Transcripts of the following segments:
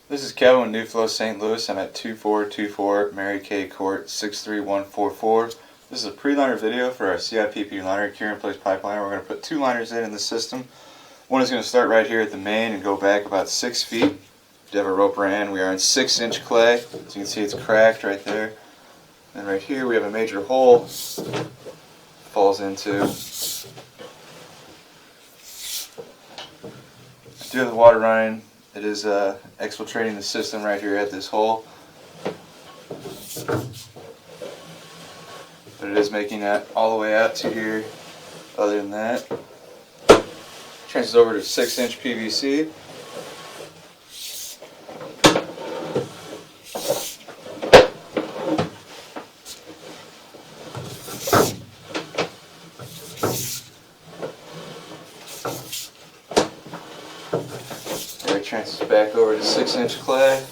This is Kevin with New Flow St. Louis. I'm at 2424 Mary Kay Court 63144. This is a pre-liner video for our CIPP liner, cure in place pipeline. We're going to put two liners in the system. One is going to start right here at the main and go back about 6 feet. We have a rope ran. We are in 6-inch clay. As you can see, it's cracked right there. And right here we have a major hole falls into. I do have the water running. It is exfiltrating the system right here at this hole, but it is making that all the way out to here. Other than that, transfers over to 6-inch PVC. Transfers back over to 6-inch clay.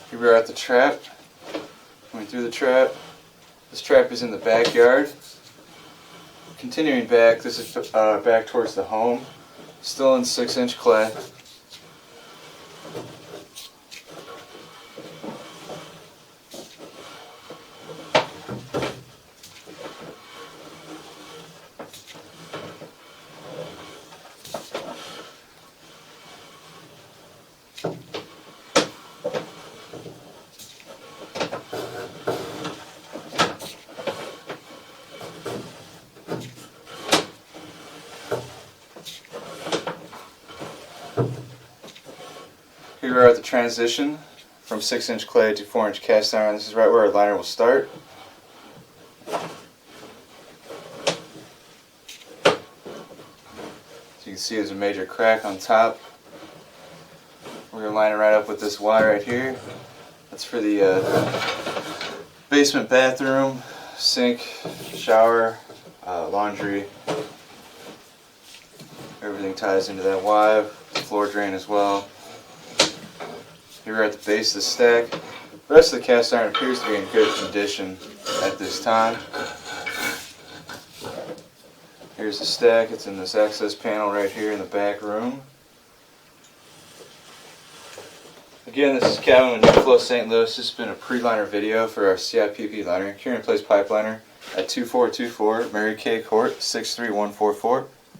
Here we are at the trap. Going through the trap. This trap is in the backyard. Continuing back, this is back towards the home. Still in 6-inch clay. Here we are at the transition from 6-inch clay to 4-inch cast iron. This is right where our liner will start. As you can see, there's a major crack on top. We're going to line it right up with this wire right here. That's for the basement bathroom, sink, shower, laundry. Everything ties into that wire. Floor drain as well. Here we're at the base of the stack. The rest of the cast iron appears to be in good condition at this time. Here's the stack. It's in this access panel right here in the back room. Again, this is Kevin with New Flow St. Louis. This has been a pre-liner video for our CIPP liner, cure in place pipe liner at 2424 Mary Kay Court 63144.